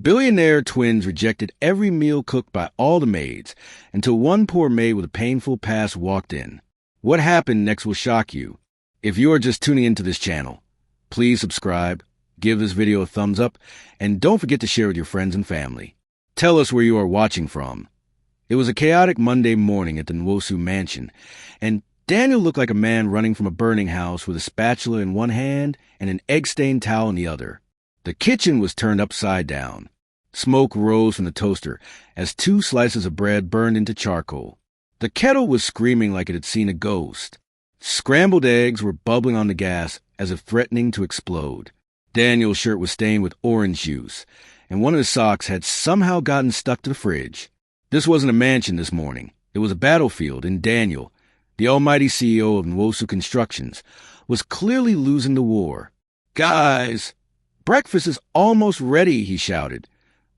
Billionaire twins rejected every meal cooked by all the maids until one poor maid with a painful past walked in. What happened next will shock you. If you are just tuning into this channel, please subscribe, give this video a thumbs up, and don't forget to share with your friends and family. Tell us where you are watching from. It was a chaotic Monday morning at the Nwosu mansion, and Daniel looked like a man running from a burning house with a spatula in one hand and an egg-stained towel in the other. The kitchen was turned upside down. Smoke rose from the toaster as 2 slices of bread burned into charcoal. The kettle was screaming like it had seen a ghost. Scrambled eggs were bubbling on the gas as if threatening to explode. Daniel's shirt was stained with orange juice, and one of his socks had somehow gotten stuck to the fridge. This wasn't a mansion this morning. It was a battlefield, and Daniel, the almighty CEO of Nwosu Constructions, was clearly losing the war. "Guys, breakfast is almost ready," he shouted,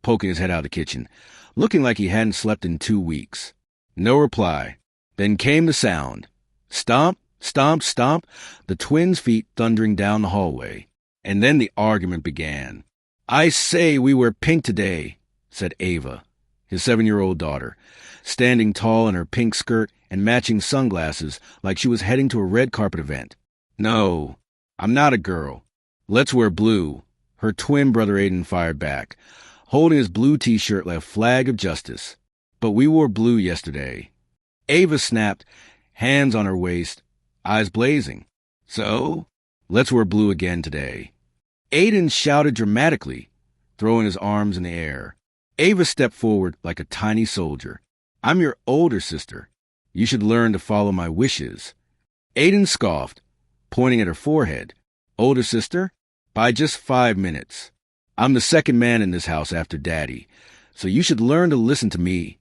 poking his head out of the kitchen, looking like he hadn't slept in 2 weeks. No reply. Then came the sound. Stomp, stomp, stomp, the twins' feet thundering down the hallway. And then the argument began. "I say we wear pink today," said Ava, his 7-year-old daughter, standing tall in her pink skirt and matching sunglasses like she was heading to a red carpet event. "No, I'm not a girl. Let's wear blue," her twin brother Aiden fired back, holding his blue t-shirt like a flag of justice. "But we wore blue yesterday." Ava snapped, hands on her waist, eyes blazing. "So, let's wear blue again today." Aiden shouted dramatically, throwing his arms in the air. Ava stepped forward like a tiny soldier. "I'm your older sister. You should learn to follow my wishes." Aiden scoffed, pointing at her forehead. "Older sister? By just 5 minutes. I'm the second man in this house after Daddy, so you should learn to listen to me."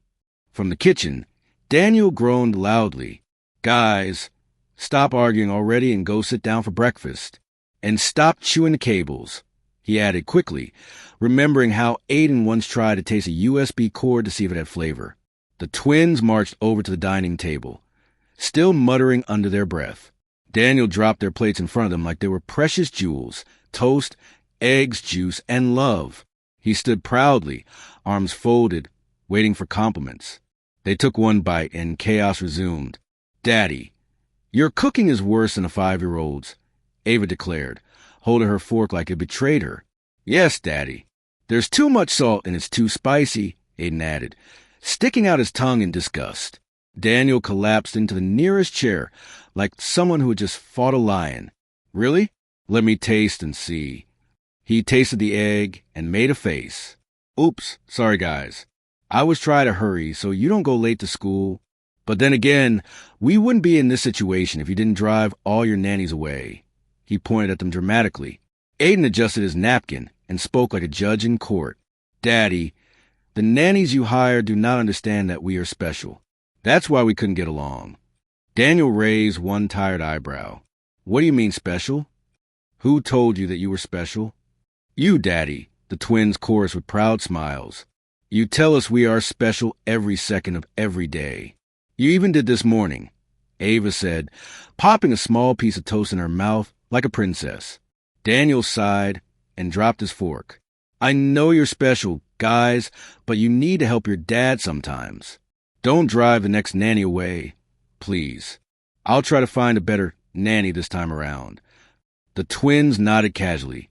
From the kitchen, Daniel groaned loudly. "Guys, stop arguing already and go sit down for breakfast. And stop chewing the cables," he added quickly, remembering how Aiden once tried to taste a USB cord to see if it had flavor. The twins marched over to the dining table, still muttering under their breath. Daniel dropped their plates in front of them like they were precious jewels: toast, eggs, juice, and love. He stood proudly, arms folded, waiting for compliments. They took one bite, and chaos resumed. "Daddy, your cooking is worse than a 5-year-old's," Ava declared, holding her fork like it betrayed her. "Yes, Daddy. There's too much salt and it's too spicy," Aiden added, sticking out his tongue in disgust. Daniel collapsed into the nearest chair like someone who had just fought a lion. "Really? Let me taste and see." He tasted the egg and made a face. "Oops, sorry guys. I was trying to hurry so you don't go late to school. But then again, we wouldn't be in this situation if you didn't drive all your nannies away." He pointed at them dramatically. Aiden adjusted his napkin and spoke like a judge in court. "Daddy, the nannies you hire do not understand that we are special. That's why we couldn't get along." Daniel raised one tired eyebrow. "What do you mean special? Who told you that you were special?" "You, Daddy," the twins chorused with proud smiles. "You tell us we are special every second of every day. You even did this morning," Ava said, popping a small piece of toast in her mouth like a princess. Daniel sighed and dropped his fork. "I know you're special, guys, but you need to help your dad sometimes. Don't drive the next nanny away, please. I'll try to find a better nanny this time around." The twins nodded casually,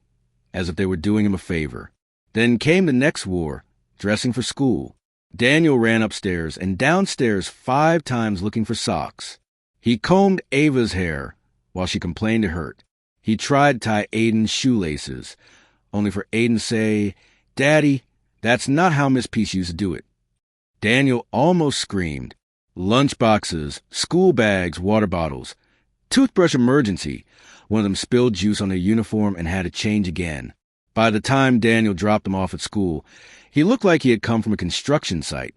as if they were doing him a favor. Then came the next war, dressing for school. Daniel ran upstairs and downstairs 5 times looking for socks. He combed Ava's hair while she complained it hurt. He tried to tie Aiden's shoelaces, only for Aiden to say, "Daddy, that's not how Miss Peace used to do it." Daniel almost screamed. Lunch boxes, school bags, water bottles. Toothbrush emergency. One of them spilled juice on their uniform and had to change again. By the time Daniel dropped them off at school, he looked like he had come from a construction site.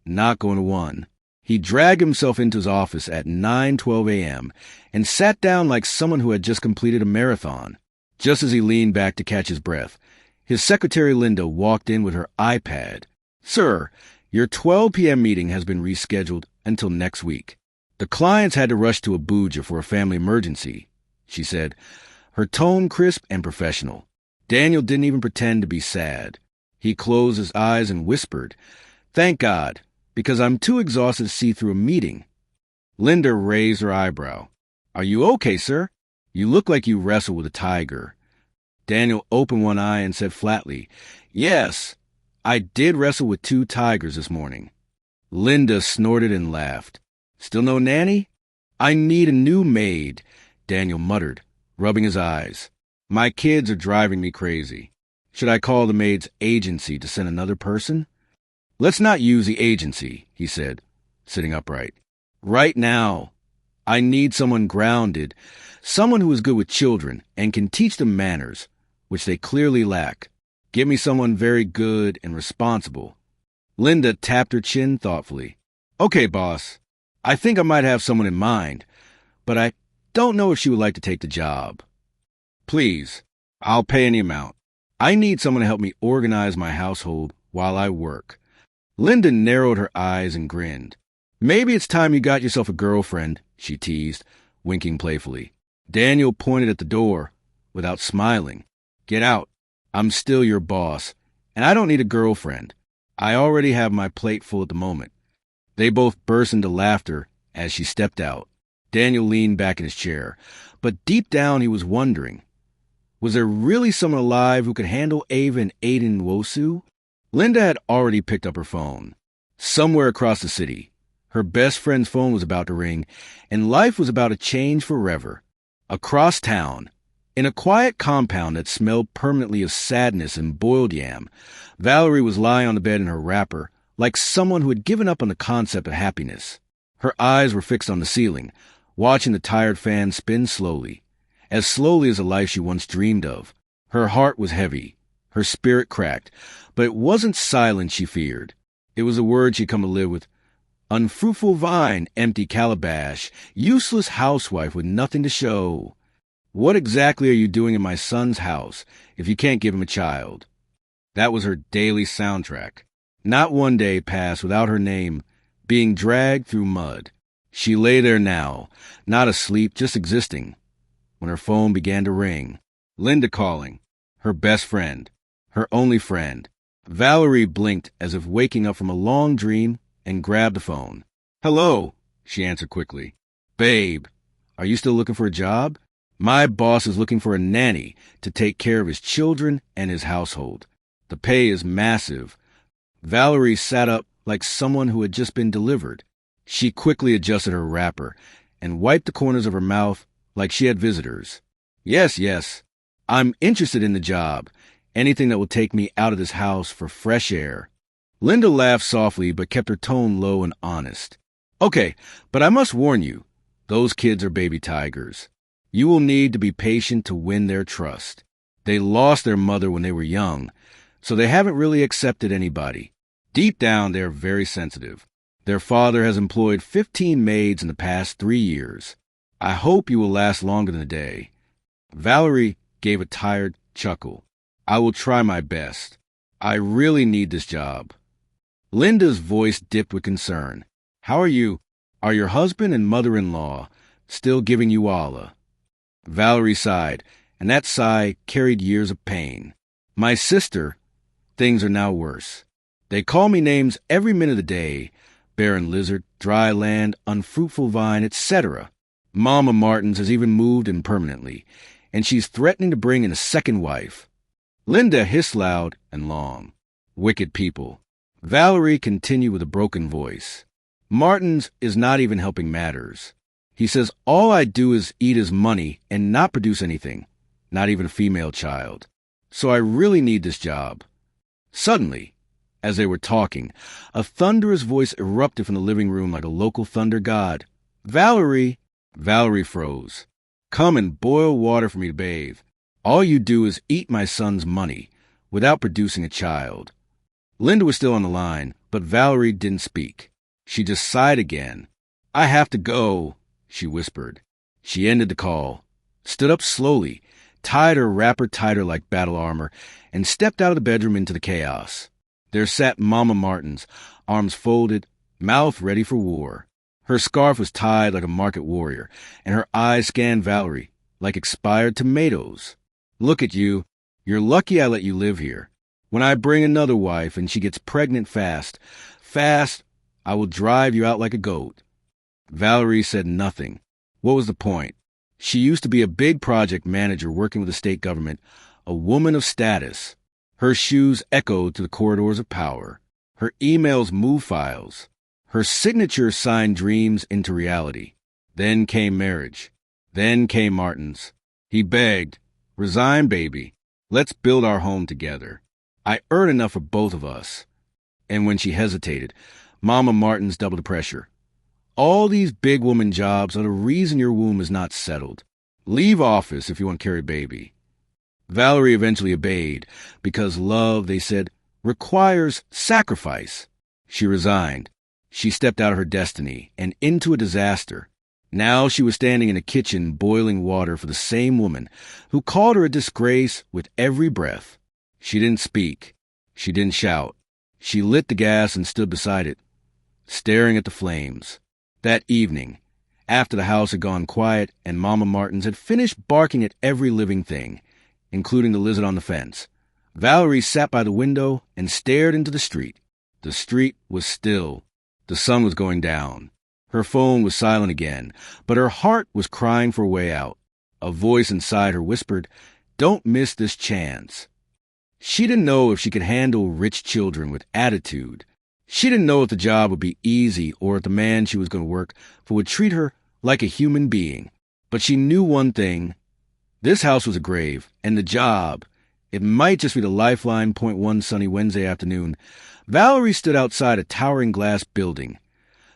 Not going to one. He dragged himself into his office at 9:12 a.m. and sat down like someone who had just completed a marathon. Just as he leaned back to catch his breath, his secretary Linda walked in with her iPad. "Sir, your 12 p.m. meeting has been rescheduled until next week. The clients had to rush to Abuja for a family emergency," she said, her tone crisp and professional. Daniel didn't even pretend to be sad. He closed his eyes and whispered, "Thank God, because I'm too exhausted to see through a meeting." Linda raised her eyebrow. "Are you okay, sir? You look like you wrestled with a tiger." Daniel opened one eye and said flatly, "Yes, I did wrestle with 2 tigers this morning." Linda snorted and laughed. "Still no nanny?" "I need a new maid," Daniel muttered, rubbing his eyes. "My kids are driving me crazy. Should I call the maid's agency to send another person?" "Let's not use the agency," he said, sitting upright. "Right now, I need someone grounded, someone who is good with children and can teach them manners, which they clearly lack. Get me someone very good and responsible." Linda tapped her chin thoughtfully. "Okay, boss. I think I might have someone in mind, but I don't know if she would like to take the job." "Please, I'll pay any amount. I need someone to help me organize my household while I work." Linda narrowed her eyes and grinned. "Maybe it's time you got yourself a girlfriend," she teased, winking playfully. Daniel pointed at the door without smiling. "Get out. I'm still your boss, and I don't need a girlfriend. I already have my plate full at the moment." They both burst into laughter as she stepped out. Daniel leaned back in his chair, but deep down he was wondering, was there really someone alive who could handle Ava and Aiden Wosu? Linda had already picked up her phone. Somewhere across the city, her best friend's phone was about to ring, and life was about to change forever. Across town, in a quiet compound that smelled permanently of sadness and boiled yam, Valerie was lying on the bed in her wrapper, like someone who had given up on the concept of happiness. Her eyes were fixed on the ceiling, watching the tired fan spin slowly as the life she once dreamed of. Her heart was heavy, her spirit cracked, but it wasn't silence she feared. It was a word she'd come to live with. Unfruitful vine, empty calabash, useless housewife with nothing to show. What exactly are you doing in my son's house if you can't give him a child? That was her daily soundtrack. Not one day passed without her name being dragged through mud. She lay there now, not asleep, just existing, when her phone began to ring. Linda calling, her best friend, her only friend. Valerie blinked as if waking up from a long dream and grabbed the phone. "Hello," she answered quickly. "Babe, are you still looking for a job? My boss is looking for a nanny to take care of his children and his household. The pay is massive." Valerie sat up like someone who had just been delivered. She quickly adjusted her wrapper and wiped the corners of her mouth like she had visitors. Yes. I'm interested in the job. Anything that will take me out of this house for fresh air." Linda laughed softly but kept her tone low and honest. "Okay, but I must warn you, those kids are baby tigers. You will need to be patient to win their trust. They lost their mother when they were young, so they haven't really accepted anybody. Deep down, they're very sensitive. Their father has employed 15 maids in the past 3 years. I hope you will last longer than a day." Valerie gave a tired chuckle. "I will try my best. I really need this job." Linda's voice dipped with concern. "How are you? Are your husband and mother-in-law still giving you Allah?" Valerie sighed, and that sigh carried years of pain. "My sister, things are now worse. They call me names every minute of the day: barren lizard, dry land, unfruitful vine, etc. Mama Martins has even moved in permanently, and she's threatening to bring in a second wife." Linda hissed loud and long. "Wicked people." Valerie continued with a broken voice. "Martins is not even helping matters. He says all I do is eat his money and not produce anything, not even a female child. So I really need this job." Suddenly, as they were talking, a thunderous voice erupted from the living room like a local thunder god. "Valerie!" Valerie froze. "Come and boil water for me to bathe. All you do is eat my son's money without producing a child." Linda was still on the line, but Valerie didn't speak. She just sighed again. "I have to go," she whispered. She ended the call, stood up slowly, tied her wrapper tighter like battle armor, and stepped out of the bedroom into the chaos. There sat Mama Martins, arms folded, mouth ready for war. Her scarf was tied like a market warrior, and her eyes scanned Valerie like expired tomatoes. "Look at you. You're lucky I let you live here. When I bring another wife and she gets pregnant fast, I will drive you out like a goat." Valerie said nothing. What was the point? She used to be a big project manager working with the state government, a woman of status. Her shoes echoed through the corridors of power. Her emails moved files. Her signature signed dreams into reality. Then came marriage. Then came Martin's. He begged, "Resign, baby. Let's build our home together. I earn enough for both of us." And when she hesitated, Mama Martins doubled the pressure. "All these big woman jobs are the reason your womb is not settled. Leave office if you want to carry a baby." Valerie eventually obeyed, because love, they said, requires sacrifice. She resigned. She stepped out of her destiny and into a disaster. Now she was standing in a kitchen boiling water for the same woman who called her a disgrace with every breath. She didn't speak. She didn't shout. She lit the gas and stood beside it, staring at the flames. That evening, after the house had gone quiet and Mama Martins had finished barking at every living thing, including the lizard on the fence, Valerie sat by the window and stared into the street. The street was still. The sun was going down. Her phone was silent again, but her heart was crying for a way out. A voice inside her whispered, "Don't miss this chance." She didn't know if she could handle rich children with attitude. She didn't know if the job would be easy or if the man she was going to work for would treat her like a human being. But she knew one thing. This house was a grave, and the job, it might just be the lifeline. One sunny Wednesday afternoon, Valerie stood outside a towering glass building,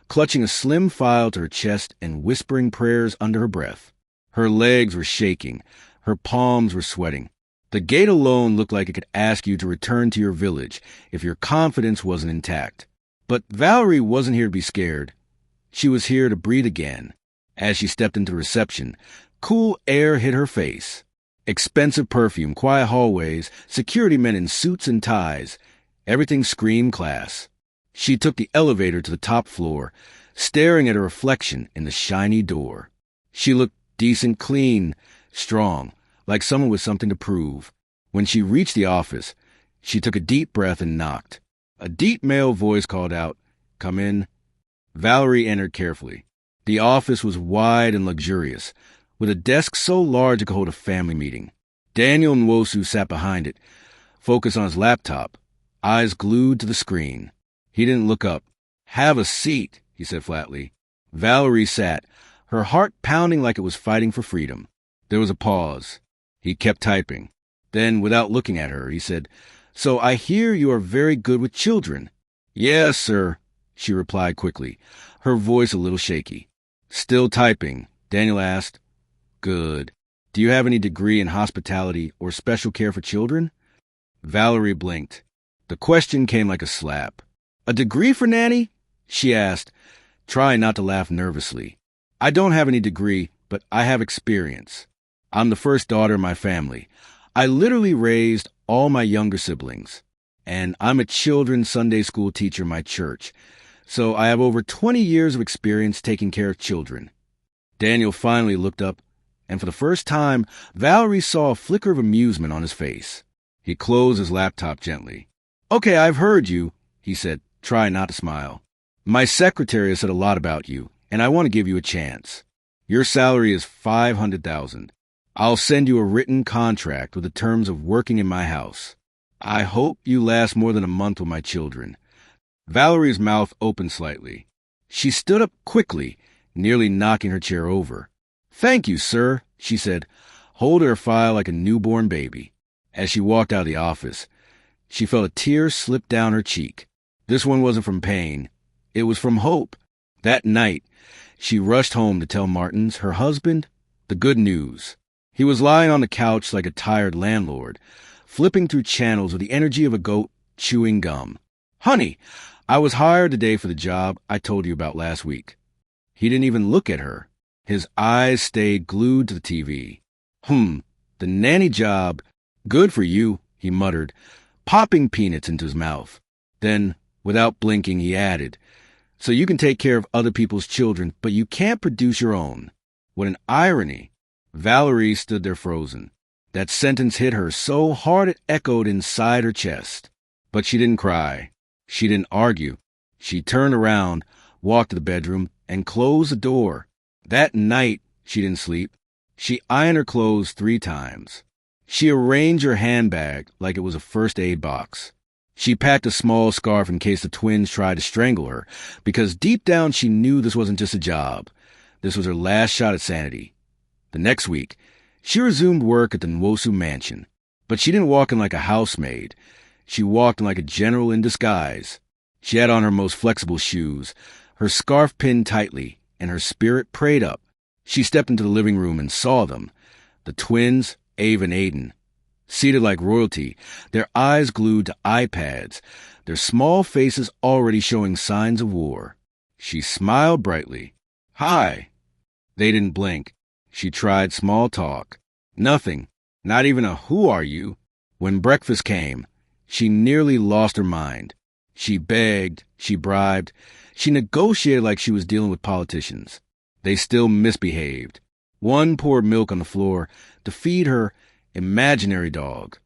clutching a slim file to her chest and whispering prayers under her breath. Her legs were shaking. Her palms were sweating. The gate alone looked like it could ask you to return to your village if your confidence wasn't intact. But Valerie wasn't here to be scared. She was here to breathe again. As she stepped into the reception, cool air hit her face. Expensive perfume, quiet hallways, security men in suits and ties. Everything screamed class. She took the elevator to the top floor, staring at her reflection in the shiny door. She looked decent, clean, strong, like someone with something to prove. When she reached the office, she took a deep breath and knocked. A deep male voice called out, "Come in." Valerie entered carefully. The office was wide and luxurious, with a desk so large it could hold a family meeting. Daniel Nwosu sat behind it, focused on his laptop, eyes glued to the screen. He didn't look up. "Have a seat," he said flatly. Valerie sat, her heart pounding like it was fighting for freedom. There was a pause. He kept typing. Then, without looking at her, he said, "So I hear you are very good with children." "Yes, sir," she replied quickly, her voice a little shaky. Still typing, Daniel asked, "Good. Do you have any degree in hospitality or special care for children?" Valerie blinked. The question came like a slap. "A degree for nanny?" she asked, trying not to laugh nervously. "I don't have any degree, but I have experience. I'm the first daughter in my family. I literally raised all my younger siblings. And I'm a children's Sunday school teacher in my church, so I have over 20 years of experience taking care of children." Daniel finally looked up, and for the first time, Valerie saw a flicker of amusement on his face. He closed his laptop gently. "Okay, I've heard you," he said, trying not to smile. "My secretary has said a lot about you, and I want to give you a chance. Your salary is $500,000. I'll send you a written contract with the terms of working in my house. I hope you last more than a month with my children." Valerie's mouth opened slightly. She stood up quickly, nearly knocking her chair over. "Thank you, sir," she said, holding her file like a newborn baby. As she walked out of the office, she felt a tear slip down her cheek. This one wasn't from pain. It was from hope. That night, she rushed home to tell Martins, her husband, the good news. He was lying on the couch like a tired landlord, flipping through channels with the energy of a goat chewing gum. "Honey, I was hired today for the job I told you about last week." He didn't even look at her. His eyes stayed glued to the TV. The nanny job. Good for you," he muttered, popping peanuts into his mouth. Then, without blinking, he added, "So you can take care of other people's children, but you can't produce your own." What an irony. Valerie stood there frozen. That sentence hit her so hard it echoed inside her chest. But she didn't cry. She didn't argue. She turned around, walked to the bedroom, and closed the door. That night, she didn't sleep. She ironed her clothes 3 times. She arranged her handbag like it was a first aid box. She packed a small scarf in case the twins tried to strangle her, because deep down she knew this wasn't just a job. This was her last shot at sanity. The next week, she resumed work at the Nwosu mansion. But she didn't walk in like a housemaid. She walked in like a general in disguise. She had on her most flexible shoes, her scarf pinned tightly, and her spirit prayed up. She stepped into the living room and saw them, the twins, Ava and Aiden, seated like royalty, their eyes glued to iPads, their small faces already showing signs of war. She smiled brightly. "Hi." They didn't blink. She tried small talk. Nothing. Not even a "who are you?" When breakfast came, she nearly lost her mind. She begged, she bribed, she negotiated like she was dealing with politicians. They still misbehaved. One poured milk on the floor to feed her imaginary dog.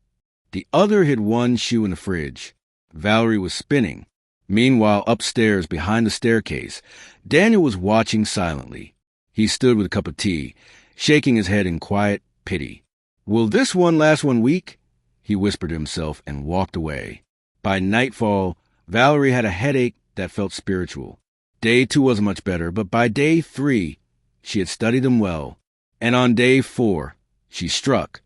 The other hid one shoe in the fridge. Valerie was spinning. Meanwhile, upstairs behind the staircase, Daniel was watching silently. He stood with a cup of tea, shaking his head in quiet pity. "Will this one last 1 week?" he whispered to himself and walked away. By nightfall, Valerie had a headache that felt spiritual. Day 2 wasn't much better, but by day 3, she had studied them well. And on day 4, she struck.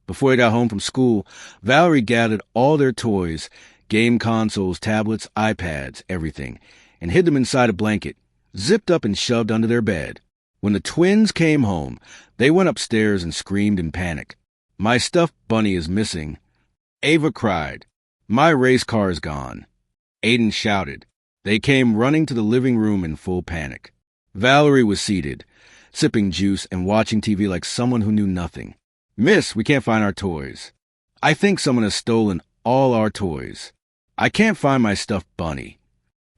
Before they got home from school, Valerie gathered all their toys, game consoles, tablets, iPads, everything, and hid them inside a blanket, zipped up and shoved under their bed. When the twins came home, they went upstairs and screamed in panic. "My stuffed bunny is missing." Ava cried. "My race car is gone." Aiden shouted. They came running to the living room in full panic. Valerie was seated, sipping juice and watching TV like someone who knew nothing. "Miss, we can't find our toys. I think someone has stolen all our toys. I can't find my stuffed bunny."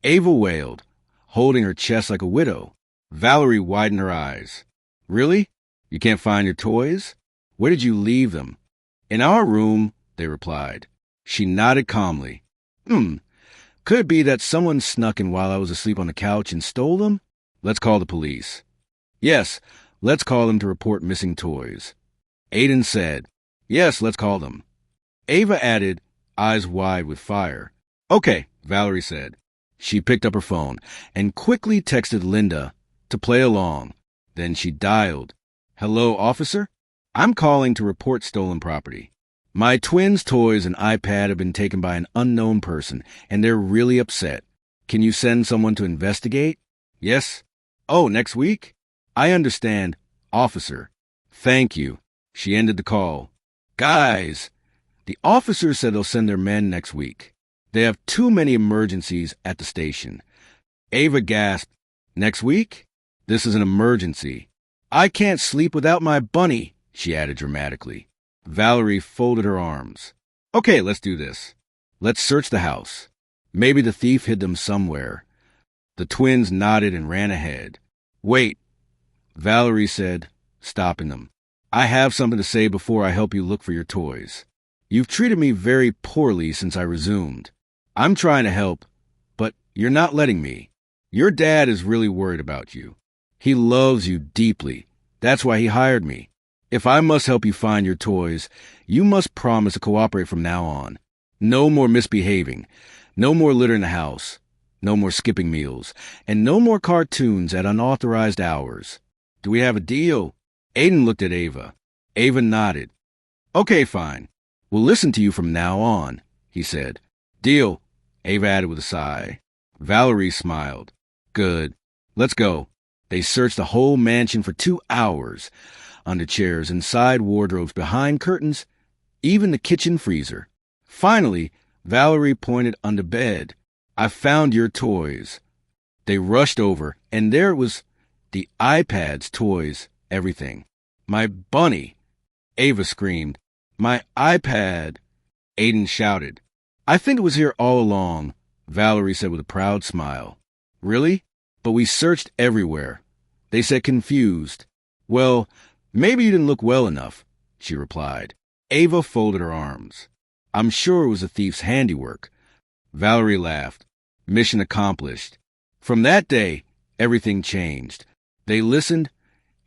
Ava wailed, holding her chest like a widow. Valerie widened her eyes. "Really? You can't find your toys? Where did you leave them?" "In our room," they replied. She nodded calmly. Could it be that someone snuck in while I was asleep on the couch and stole them? Let's call the police." "Yes, let's call them to report missing toys." Aiden said, "Yes, let's call them." Ava added, eyes wide with fire. "Okay," Valerie said. She picked up her phone and quickly texted Linda to play along. Then she dialed. "Hello, officer? I'm calling to report stolen property. My twins' toys and iPad have been taken by an unknown person, and they're really upset. Can you send someone to investigate?" "Yes." "Oh, next week?" "I understand, officer. Thank you." She ended the call. "Guys!" The officer said they'll send their men next week. They have too many emergencies at the station. Ava gasped. "Next week? This is an emergency." "I can't sleep without my bunny," she added dramatically. Valerie folded her arms. "Okay, let's do this. Let's search the house. Maybe the thief hid them somewhere." The twins nodded and ran ahead. "Wait," Valerie said, stopping them. "I have something to say before I help you look for your toys. You've treated me very poorly since I resumed. I'm trying to help, but you're not letting me. Your dad is really worried about you. He loves you deeply. That's why he hired me. If I must help you find your toys, you must promise to cooperate from now on. No more misbehaving. No more litter in the house. No more skipping meals. And no more cartoons at unauthorized hours. Do we have a deal?" Aiden looked at Ava. Ava nodded. "Okay, fine. We'll listen to you from now on," he said. "Deal," Ava added with a sigh. Valerie smiled. "Good. Let's go." They searched the whole mansion for 2 hours. Under chairs, inside wardrobes, behind curtains, even the kitchen freezer. Finally, Valerie pointed under bed. "I found your toys." They rushed over, and there it was. The iPads, toys, everything. "My bunny!" Ava screamed. "My iPad!" Aiden shouted. "I think it was here all along," Valerie said with a proud smile. "Really? But we searched everywhere." They said confused. "Well, maybe you didn't look well enough," she replied. Ava folded her arms. I'm sure it was a thief's handiwork. Valerie laughed. Mission accomplished. From that day, everything changed. They listened,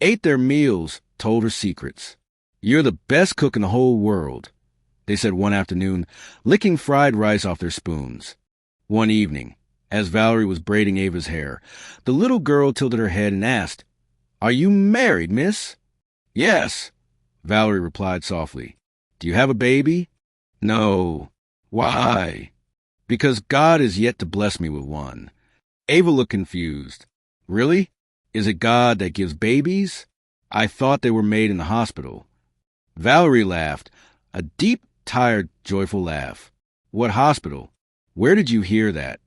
ate their meals, told her secrets. You're the best cook in the whole world, they said one afternoon, licking fried rice off their spoons. One evening, as Valerie was braiding Ava's hair, the little girl tilted her head and asked, Are you married, miss? Yes, Valerie replied softly. Do you have a baby? No. Why? Because God is yet to bless me with one. Ava looked confused. Really? Is it God that gives babies? I thought they were made in the hospital. Valerie laughed, a deep, tired, joyful laugh. What hospital? Where did you hear that?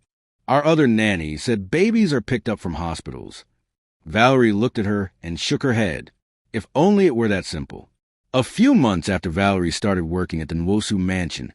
Our other nanny said babies are picked up from hospitals. Valerie looked at her and shook her head. If only it were that simple. A few months after Valerie started working at the Nwosu mansion,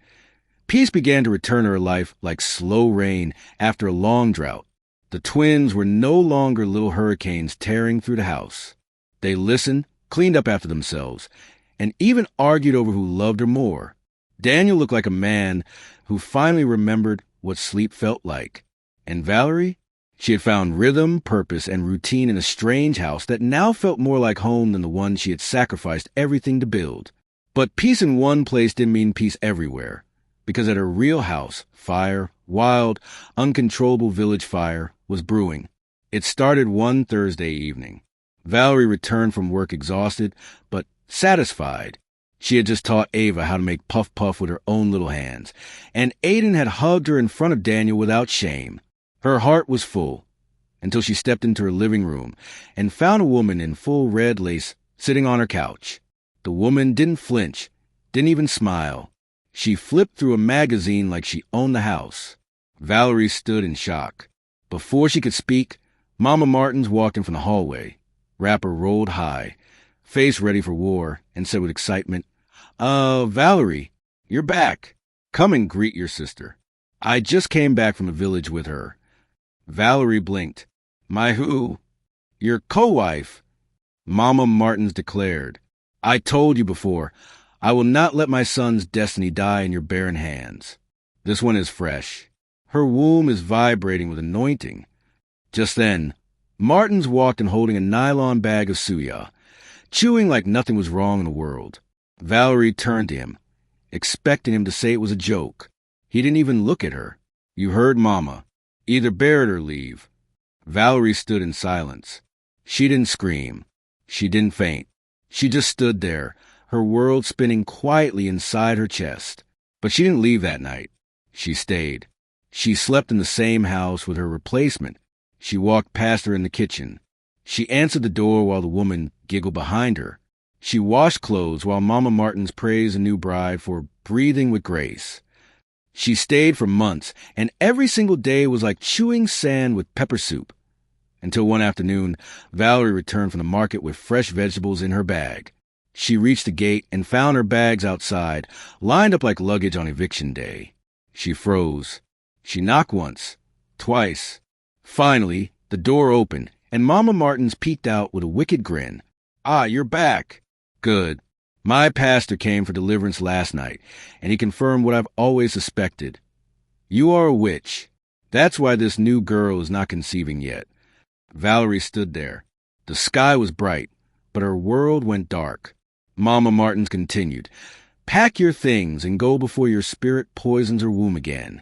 peace began to return to her life like slow rain after a long drought. The twins were no longer little hurricanes tearing through the house. They listened, cleaned up after themselves, and even argued over who loved her more. Daniel looked like a man who finally remembered what sleep felt like. And Valerie? She had found rhythm, purpose, and routine in a strange house that now felt more like home than the one she had sacrificed everything to build. But peace in one place didn't mean peace everywhere, because at her real house, fire, wild, uncontrollable village fire, was brewing. It started one Thursday evening. Valerie returned from work exhausted, but satisfied. She had just taught Ava how to make puff-puff with her own little hands, and Aiden had hugged her in front of Daniel without shame. Her heart was full, until she stepped into her living room and found a woman in full red lace sitting on her couch. The woman didn't flinch, didn't even smile. She flipped through a magazine like she owned the house. Valerie stood in shock. Before she could speak, Mama Martins walked in from the hallway. Wrapper rolled high, face ready for war, and said with excitement, Valerie, you're back. Come and greet your sister. I just came back from the village with her. Valerie blinked. My who? Your co-wife. Mama Martins declared. I told you before, I will not let my son's destiny die in your barren hands. This one is fresh. Her womb is vibrating with anointing. Just then, Martins walked in holding a nylon bag of suya, chewing like nothing was wrong in the world. Valerie turned to him, expecting him to say it was a joke. He didn't even look at her. You heard Mama. Either bear it or leave. Valerie stood in silence. She didn't scream. She didn't faint. She just stood there, her world spinning quietly inside her chest. But she didn't leave that night. She stayed. She slept in the same house with her replacement. She walked past her in the kitchen. She answered the door while the woman giggled behind her. She washed clothes while Mama Martins praised the new bride for breathing with grace. She stayed for months, and every single day was like chewing sand with pepper soup. Until one afternoon, Valerie returned from the market with fresh vegetables in her bag. She reached the gate and found her bags outside, lined up like luggage on eviction day. She froze. She knocked once, twice. Finally, the door opened, and Mama Martins peeked out with a wicked grin. Ah, you're back. Good. My pastor came for deliverance last night, and he confirmed what I've always suspected. You are a witch. That's why this new girl is not conceiving yet. Valerie stood there. The sky was bright, but her world went dark. Mama Martins continued, Pack your things and go before your spirit poisons her womb again.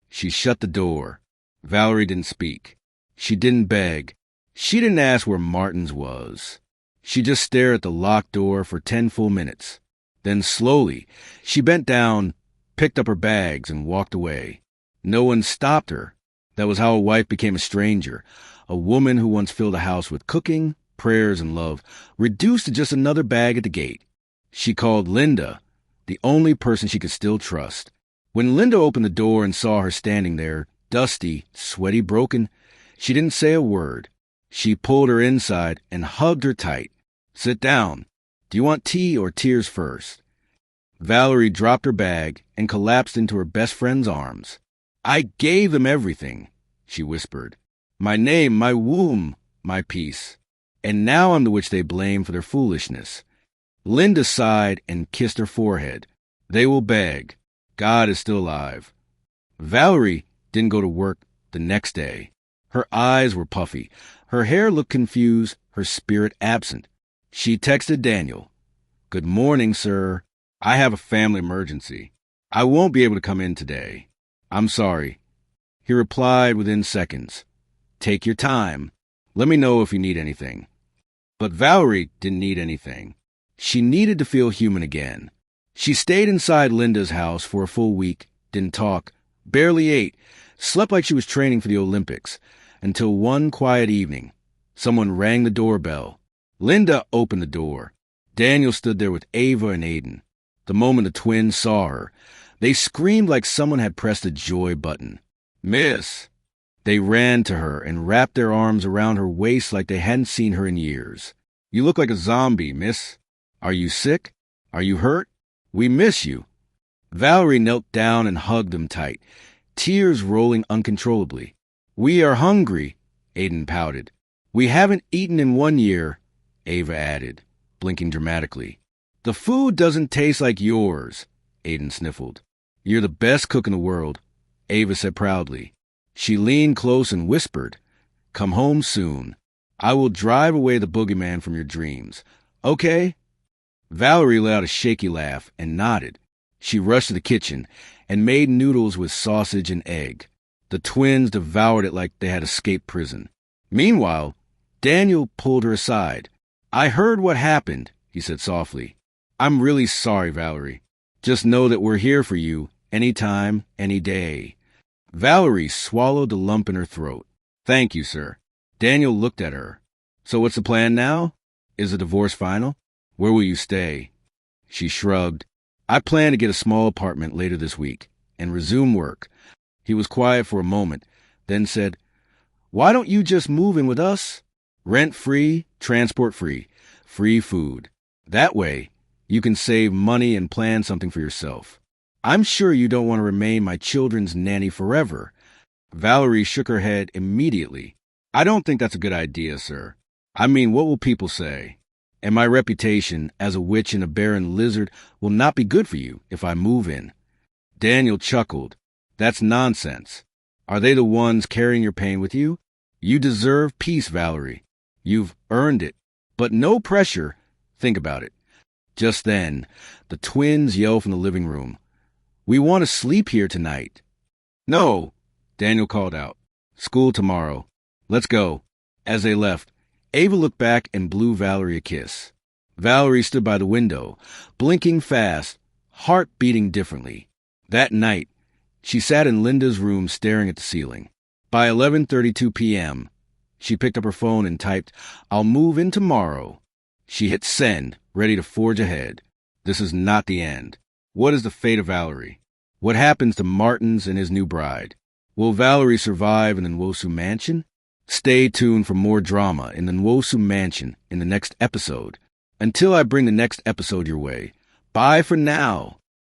She shut the door. Valerie didn't speak. She didn't beg. She didn't ask where Martins was. She just stared at the locked door for 10 full minutes. Then slowly, she bent down, picked up her bags, and walked away. No one stopped her. That was how a wife became a stranger, a woman who once filled a house with cooking, prayers, and love, reduced to just another bag at the gate. She called Linda, the only person she could still trust. When Linda opened the door and saw her standing there, dusty, sweaty, broken, she didn't say a word. She pulled her inside and hugged her tight. Sit down. Do you want tea or tears first? Valerie dropped her bag and collapsed into her best friend's arms. I gave them everything, she whispered. My name, my womb, my peace. And now I'm the witch they blame for their foolishness. Linda sighed and kissed her forehead. They will beg. God is still alive. Valerie didn't go to work the next day. Her eyes were puffy. Her hair looked confused, her spirit absent. She texted Daniel. Good morning, sir. I have a family emergency. I won't be able to come in today. I'm sorry. He replied within seconds. Take your time. Let me know if you need anything. But Valerie didn't need anything. She needed to feel human again. She stayed inside Linda's house for a full week, didn't talk, barely ate, slept like she was training for the Olympics, until one quiet evening. Someone rang the doorbell. Linda opened the door. Daniel stood there with Ava and Aiden. The moment the twins saw her, they screamed like someone had pressed a joy button. Miss! They ran to her and wrapped their arms around her waist like they hadn't seen her in years. You look like a zombie, miss. Are you sick? Are you hurt? We miss you. Valerie knelt down and hugged them tight, tears rolling uncontrollably. We are hungry, Aiden pouted. We haven't eaten in 1 year, Ava added, blinking dramatically. The food doesn't taste like yours, Aiden sniffled. You're the best cook in the world, Ava said proudly. She leaned close and whispered, Come home soon. I will drive away the boogeyman from your dreams. Okay? Valerie let out a shaky laugh and nodded. She rushed to the kitchen and made noodles with sausage and egg. The twins devoured it like they had escaped prison. Meanwhile, Daniel pulled her aside. I heard what happened, he said softly. I'm really sorry, Valerie. Just know that we're here for you, anytime, any day. Valerie swallowed the lump in her throat. Thank you, sir. Daniel looked at her. So what's the plan now? Is the divorce final? Where will you stay? She shrugged. I plan to get a small apartment later this week and resume work. He was quiet for a moment, then said, Why don't you just move in with us? Rent-free, transport-free, free food. That way, you can save money and plan something for yourself. I'm sure you don't want to remain my children's nanny forever. Valerie shook her head immediately. I don't think that's a good idea, sir. I mean, what will people say? And my reputation as a witch and a barren lizard will not be good for you if I move in. Daniel chuckled. That's nonsense. Are they the ones carrying your pain with you? You deserve peace, Valerie. You've earned it. But no pressure. Think about it. Just then, the twins yelled from the living room. We want to sleep here tonight. No, Daniel called out. School tomorrow. Let's go. As they left, Ava looked back and blew Valerie a kiss. Valerie stood by the window, blinking fast, heart beating differently. That night, she sat in Linda's room staring at the ceiling. By 11:32 p.m., she picked up her phone and typed, I'll move in tomorrow. She hit send, ready to forge ahead. This is not the end. What is the fate of Valerie? What happens to Martins and his new bride? Will Valerie survive in the Nwosu mansion? Stay tuned for more drama in the Nwosu mansion in the next episode. Until I bring the next episode your way, bye for now.